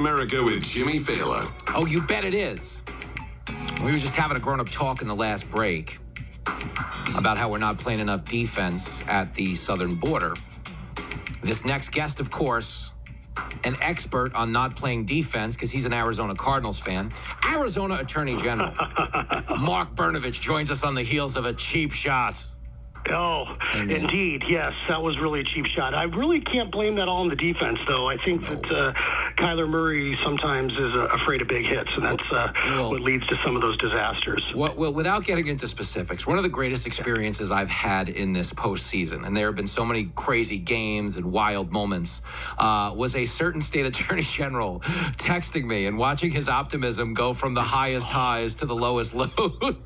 America with Jimmy Failla. Oh, you bet it is. We were just having a grown-up talk in the last break about how we're not playing enough defense at the southern border. This next guest, of course, an expert on not playing defense because he's an Arizona Cardinals fan. Arizona Attorney General Mark Brnovich joins us on the heels of a cheap shot. Oh, indeed. Yes, that was really a cheap shot. I really can't blame that all on the defense, though. I think that Kyler Murray sometimes is afraid of big hits, and that's what leads to some of those disasters. Well, without getting into specifics, one of the greatest experiences I've had in this postseason, and there have been so many crazy games and wild moments, was a certain state attorney general texting me and watching his optimism go from the highest highs to the lowest lows.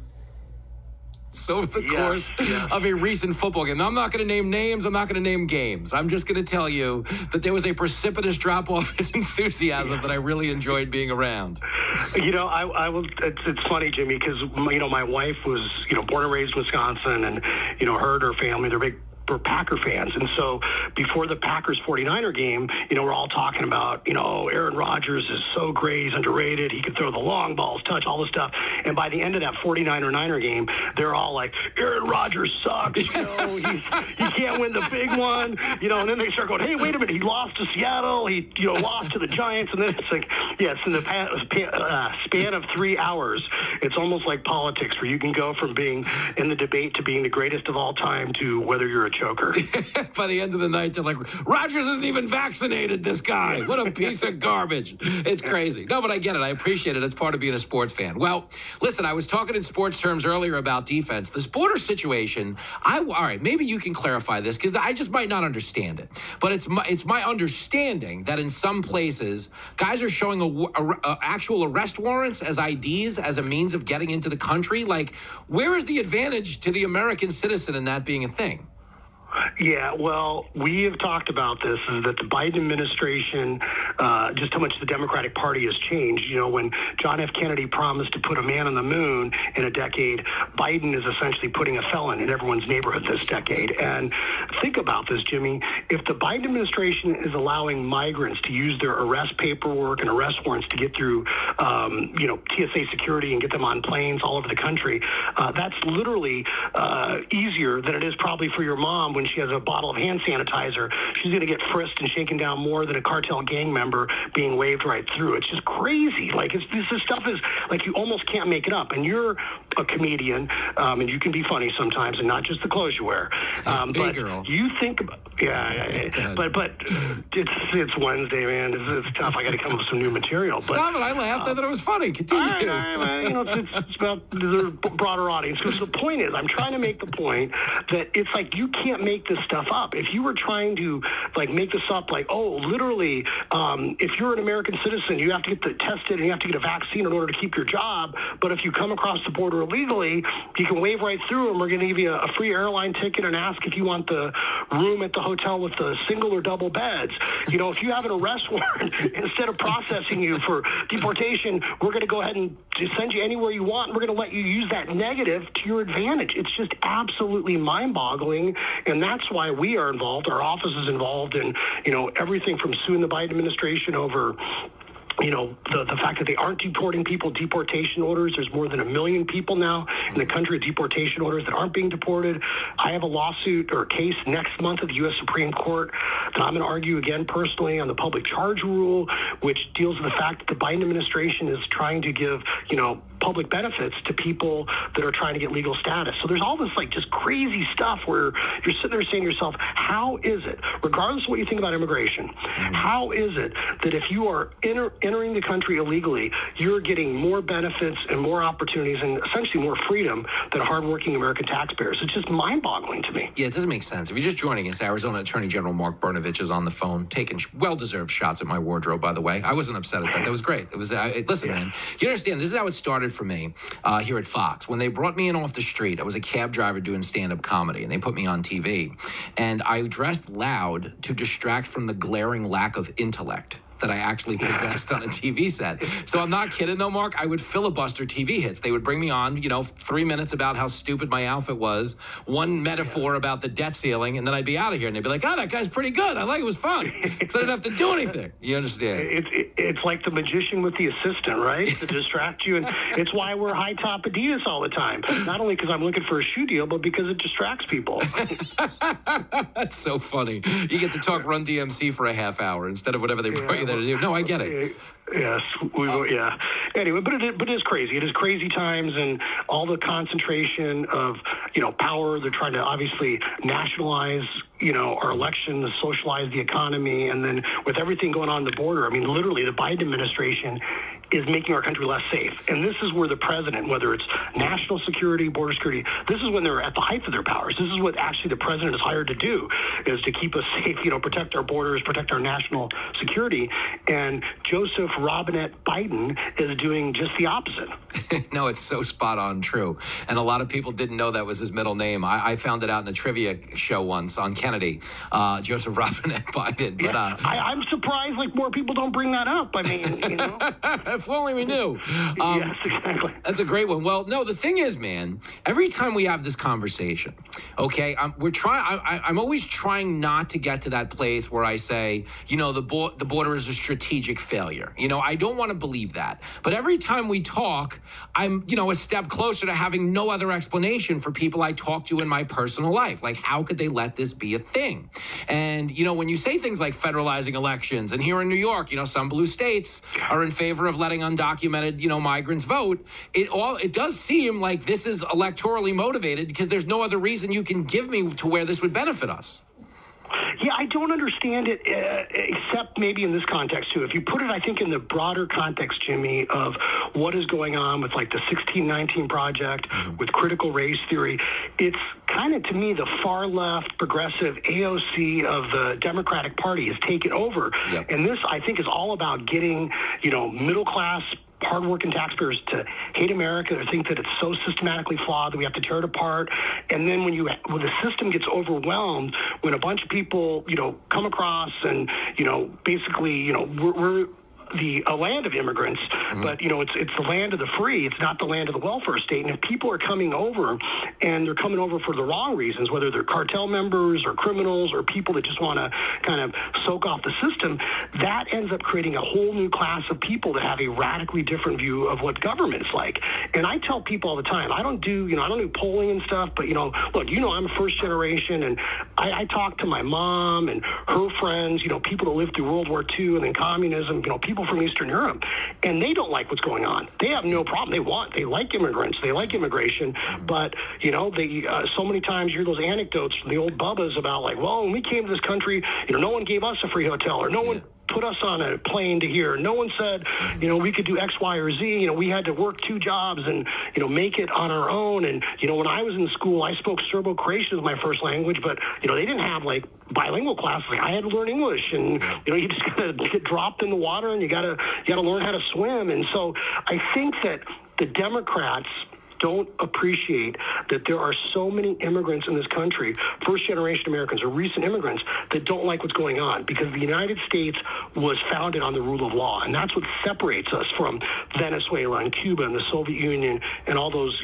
So over the course of a recent football game. Now, I'm not going to name names. I'm not going to name games. I'm just going to tell you that there was a precipitous drop-off in enthusiasm that I really enjoyed being around. You know, I will. It's funny, Jimmy, because my wife was born and raised in Wisconsin, and her and her family, they're big. We're Packer fans. And so before the Packers 49er game, we're all talking about, Aaron Rodgers is so great. He's underrated. He could throw the long balls, touch, all this stuff. And by the end of that 49er-Niner game, they're all like, Aaron Rodgers sucks. He can't win the big one. And then they start going, hey, wait a minute. He lost to Seattle. He, lost to the Giants. And then it's like, yes, in the span of 3 hours, it's almost like politics where you can go from being in the debate to being the greatest of all time to whether you're a choker. By the end of the night, they're like, Rodgers isn't even vaccinated, this guy. What a piece of garbage. It's crazy. No, but I get it. I appreciate it. It's part of being a sports fan. Well, listen, I was talking in sports terms earlier about defense. This border situation, all right, maybe you can clarify this because I just might not understand it. But it's my understanding that in some places, guys are showing actual arrest warrants as IDs as a means of getting into the country. Like, where is the advantage to the American citizen in that being a thing? Yeah, well, we have talked about this, is that the Biden administration, just how much the Democratic Party has changed. When John F. Kennedy promised to put a man on the moon in a decade, Biden is essentially putting a felon in everyone's neighborhood this decade. And think about this, Jimmy. If the Biden administration is allowing migrants to use their arrest paperwork and arrest warrants to get through, TSA security and get them on planes all over the country, that's literally easier than it is probably for your mom when she has a bottle of hand sanitizer. She's going to get frisked and shaken down more than a cartel gang member being waved right through. It's just crazy. Like, this stuff is like you almost can't make it up. And you're a comedian, and you can be funny sometimes, and not just the clothes you wear. But girl. You think about, but it's Wednesday, man. It's tough. I got to come up with some new material. Stop it! I laughed. I thought it was funny. Continue. It's about the broader audience. Because the point is, I'm trying to make the point that it's like you can't make this stuff up. If you were trying to make this up, literally, if you're an American citizen, you have to get tested and you have to get a vaccine in order to keep your job. But if you come across the border illegally, you can wave right through and we're going to give you a free airline ticket and ask if you want the room at the hotel with the single or double beds. If you have an arrest warrant, instead of processing you for deportation, we're going to go ahead and send you anywhere you want. And we're going to let you use that negative to your advantage. It's just absolutely mind-boggling. And that's why we are involved. Our office is involved in, everything from suing the Biden administration over the fact that they aren't deporting people, deportation orders. There's more than 1 million people now in the country with deportation orders that aren't being deported. I have a lawsuit or a case next month at the U.S. Supreme Court that I'm going to argue again personally on the public charge rule, which deals with the fact that the Biden administration is trying to give, public benefits to people that are trying to get legal status. So there's all this just crazy stuff where you're sitting there saying to yourself, how is it, regardless of what you think about immigration, how is it that if you are entering the country illegally, you're getting more benefits and more opportunities and essentially more freedom than hardworking American taxpayers? It's just mind-boggling to me. Yeah, it doesn't make sense. If you're just joining us, Arizona Attorney General Mark Brnovich is on the phone, taking well-deserved shots at my wardrobe, by the way. I wasn't upset at that. That was great. It was. Listen, man, you understand, this is how it started for me here at Fox. When they brought me in off the street, I was a cab driver doing stand-up comedy, and they put me on TV. And I dressed loud to distract from the glaring lack of intellect that I actually possessed on a TV set. So I'm not kidding though, Mark. I would filibuster TV hits. They would bring me on, 3 minutes about how stupid my outfit was, one metaphor about the debt ceiling, and then I'd be out of here. And they'd be like, "Oh, that guy's pretty good. I like it. Was fun." Because I didn't have to do anything. You understand? It's like the magician with the assistant, right? To distract you. And it's why I wear high top Adidas all the time. Not only because I'm looking for a shoe deal, but because it distracts people. That's so funny. You get to talk Run DMC for a half hour instead of whatever they brought you there to do. No, I get it. Yes, we will. Yeah. Anyway, but it is crazy. It is crazy times, and all the concentration of power. They're trying to obviously nationalize our elections, socialize the economy, and then with everything going on the border, I mean, literally, the Biden administration is making our country less safe. And this is where the president, whether it's national security, border security, this is when they're at the height of their powers. This is what actually the president is hired to do, is to keep us safe, protect our borders, protect our national security. And Joseph Robinette Biden is doing just the opposite. No, it's so spot on true. And a lot of people didn't know that was his middle name. I found it out in a trivia show once on Kennedy, Joseph Robinette Biden. But I'm surprised more people don't bring that up. I mean, if only we knew. Yes, exactly. That's a great one. Well, no, the thing is, man, every time we have this conversation, okay, I'm always trying not to get to that place where I say, the border is a strategic failure. I don't want to believe that. But every time we talk, I'm, a step closer to having no other explanation for people I talk to in my personal life. Like, how could they let this be a thing? And, when you say things like federalizing elections, and here in New York, some blue states are in favor of letting undocumented, migrants vote, it does seem like this is electorally motivated because there's no other reason you can give me to where this would benefit us. Yeah, I don't understand it, except maybe in this context, too. If you put it, I think, in the broader context, Jimmy, of what is going on with, the 1619 Project, with critical race theory, it's kind of, to me, the far-left, progressive AOC of the Democratic Party has taken over. Yep. And this, I think, is all about getting, middle-class, hardworking taxpayers to hate America, or think that it's so systematically flawed that we have to tear it apart. And then when the system gets overwhelmed, when a bunch of people, come across and, basically, we're a land of immigrants, but it's the land of the free. It's not the land of the welfare state. And if people are coming over, and they're coming over for the wrong reasons, whether they're cartel members or criminals or people that just want to kind of soak off the system, that ends up creating a whole new class of people that have a radically different view of what government's like. And I tell people all the time, I don't do polling and stuff, but look, I'm first generation, and I talk to my mom and her friends, people that lived through World War II and then communism, people from Eastern Europe, and they don't like what's going on. They have no problem. They like immigrants. They like immigration, but they so many times you hear those anecdotes from the old bubbas about when we came to this country, no one gave us a free hotel, or no one put us on a plane to here. No one said, we could do X, Y, or Z. We had to work 2 jobs and, make it on our own. And, when I was in school, I spoke Serbo-Croatian as my first language, but, they didn't have, bilingual classes. I had to learn English, and, you just got to get dropped in the water, and you got to learn how to swim. And so I think that the Democrats don't appreciate that there are so many immigrants in this country, first-generation Americans or recent immigrants, that don't like what's going on, because the United States was founded on the rule of law, and that's what separates us from Venezuela and Cuba and the Soviet Union and all those,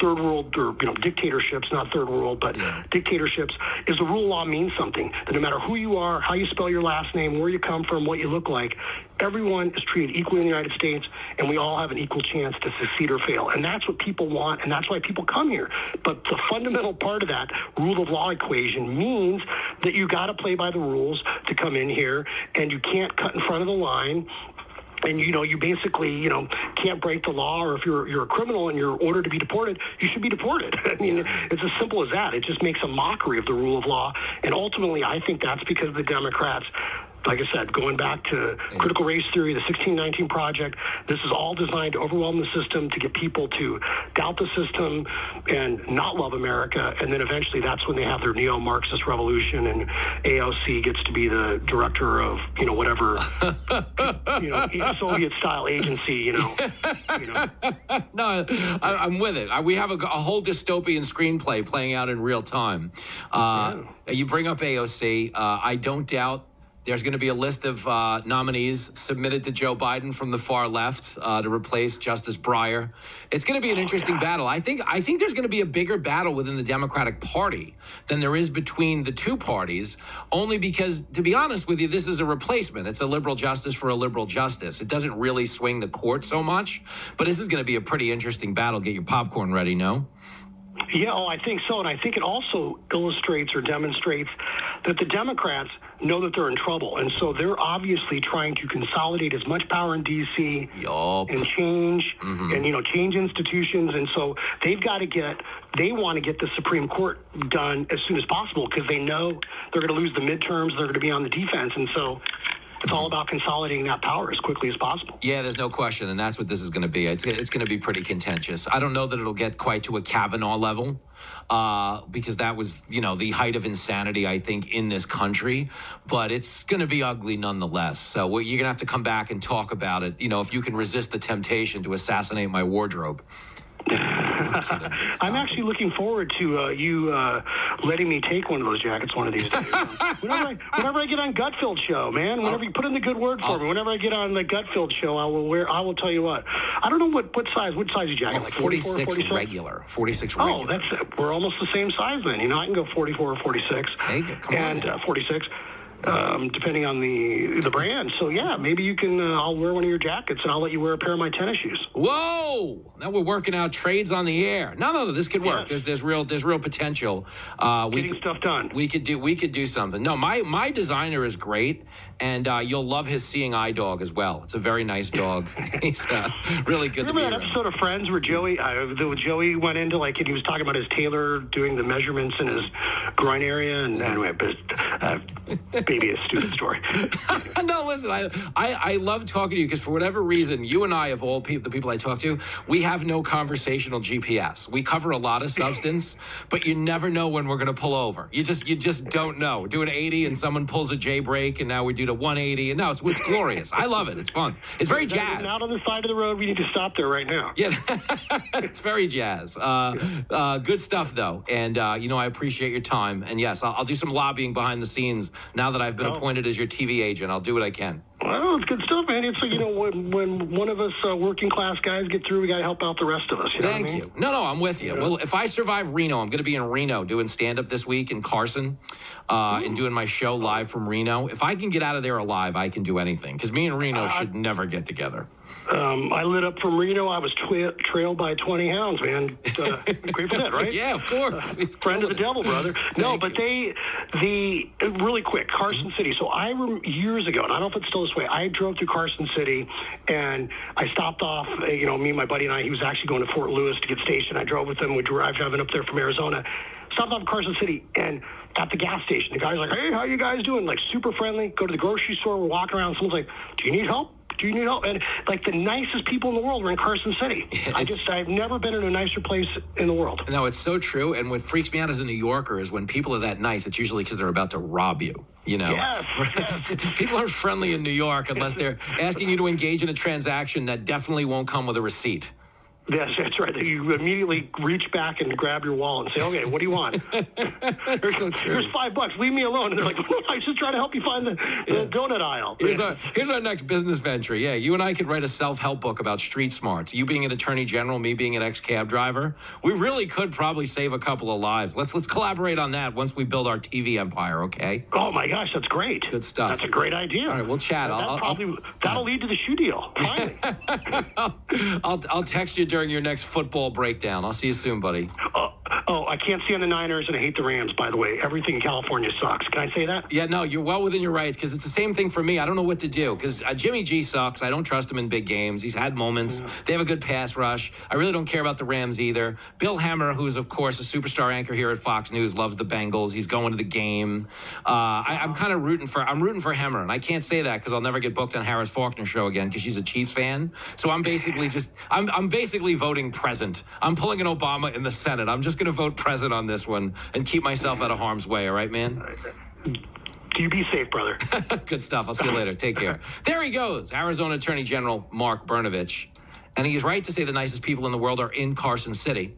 third world or, dictatorships, not third world, but dictatorships, is the rule of law means something, that no matter who you are, how you spell your last name, where you come from, what you look like, everyone is treated equally in the United States, and we all have an equal chance to succeed or fail. And that's what people want, and that's why people come here. But the fundamental part of that rule of law equation means that you got to play by the rules to come in here, and you can't cut in front of the line. And, you basically, can't break the law, or if you're a criminal and you're ordered to be deported, you should be deported. I mean, it's as simple as that. It just makes a mockery of the rule of law. And ultimately, I think that's because the Democrats, like I said, going back to critical race theory, the 1619 Project, this is all designed to overwhelm the system, to get people to doubt the system and not love America. And then eventually that's when they have their neo-Marxist revolution, and AOC gets to be the director of, whatever, Soviet-style agency, No, I'm with it. We have a whole dystopian screenplay playing out in real time. You bring up AOC. I don't doubt There's going to be a list of nominees submitted to Joe Biden from the far left to replace Justice Breyer. It's going to be an interesting battle. I think there's going to be a bigger battle within the Democratic Party than there is between the two parties, only because, to be honest with you, this is a replacement. It's a liberal justice for a liberal justice. It doesn't really swing the court so much, but this is going to be a pretty interesting battle. Get your popcorn ready, no? Yeah, I think so. And I think it also illustrates or demonstrates that the Democrats know that they're in trouble. And so they're obviously trying to consolidate as much power in D.C. and change and, change institutions. And so they want to get the Supreme Court done as soon as possible because they know they're going to lose the midterms. They're going to be on the defense. And so it's all about consolidating that power as quickly as possible. Yeah, there's no question, and that's what this is going to be. It's going to be pretty contentious. I don't know that it'll get quite to a Kavanaugh level because that was, the height of insanity, I think, in this country. But it's going to be ugly nonetheless. So you're going to have to come back and talk about it, if you can resist the temptation to assassinate my wardrobe. I'm actually looking forward to you letting me take one of those jackets one of these days. Whenever I get on Gutfeld show, man, whenever you put in the good word for me, whenever I get on the Gutfeld show, I will tell you what. I don't know what size your jacket, like 44, 46 regular. 46 regular. Oh, we're almost the same size then. I can go 44 or 46. Hey, come on. And 46. Depending on the brand. So, yeah, maybe you can, I'll wear one of your jackets and I'll let you wear a pair of my tennis shoes. Whoa! Now we're working out trades on the air. No, this could work. Yes. There's real potential. Getting stuff done. We could do something. No, my designer is great, and you'll love his seeing eye dog as well. It's a very nice dog. He's really good to be around. Remember that episode of Friends where Joey went into, and he was talking about his tailor doing the measurements in his groin area, and anyway, maybe a stupid story. No, listen, I love talking to you because for whatever reason, you and I, of all the people I talk to, we have no conversational GPS. We cover a lot of substance, but you never know when we're going to pull over. You just don't know. Do an 80 and someone pulls a J brake, and now we do the 180, and no, it's glorious. I love it. It's fun. It's very jazz. Out on the side of the road, we need to stop there right now. Yeah, it's very jazz. Good stuff, though, and I appreciate your time. And yes, I'll do some lobbying behind the scenes now that I've been appointed as your TV agent. I'll do what I can. Well, it's good stuff, man. It's when one of us working class guys get through, we got to help out the rest of us. Thank you. No, I'm with you. Well, if I survive Reno, I'm going to be in Reno doing stand-up this week in Carson and doing my show live from Reno. If I can get out of there alive, I can do anything because me and Reno should never get together. I lit up from Reno. I was trailed by 20 hounds, man. Grateful Dead, right? Yeah, of course. Friend of the devil, brother. No, but really quick, Carson City. So years ago, and I don't know if it's still this way, I drove through Carson City, and I stopped off, me and my buddy and I, he was actually going to Fort Lewis to get stationed. I drove with him. We were driving up there from Arizona. Stopped off Carson City, and at the gas station, the guy's like, hey, how you guys doing? Like, super friendly. Go to the grocery store. We're walking around. Someone's like, do you need help? And the nicest people in the world are in Carson City. I've never been in a nicer place in the world. No, it's so true. And what freaks me out as a New Yorker is when people are that nice, it's usually because they're about to rob you. Yes. People aren't friendly in New York unless they're asking you to engage in a transaction that definitely won't come with a receipt. Yes, that's right. You immediately reach back and grab your wallet and say, okay, what do you want? Here's $5. Leave me alone. And they're like, I was just trying to help you find the donut aisle. Here's our next business venture. Yeah, you and I could write a self-help book about street smarts. You being an attorney general, me being an ex-cab driver. We really could probably save a couple of lives. Let's collaborate on that once we build our TV empire, okay? Oh, my gosh, that's great. Good stuff. That's a great idea. All right, we'll chat. That'll lead to the shoe deal. Finally. I'll text you during your next football breakdown. I'll see you soon, buddy. I can't stand the Niners, and I hate the Rams, by the way. Everything in California sucks. Can I say that? Yeah, no, you're well within your rights, because it's the same thing for me. I don't know what to do, because Jimmy G sucks. I don't trust him in big games. He's had moments. They have a good pass rush. I really don't care about the Rams either. Bill Hemmer, who's, of course, a superstar anchor here at Fox News, loves the Bengals. He's going to the game. I'm kind of rooting for Hemmer, and I can't say that because I'll never get booked on Harris Faulkner's show again because she's a Chiefs fan. So I'm basically I'm basically voting present. I'm pulling an Obama in the Senate. I'm just going to vote present on this one and keep myself out of harm's way. All right, man? You be safe, brother. Good stuff. I'll see you later. Take care. There he goes, Arizona Attorney General Mark Brnovich. And he is right to say the nicest people in the world are in Carson City.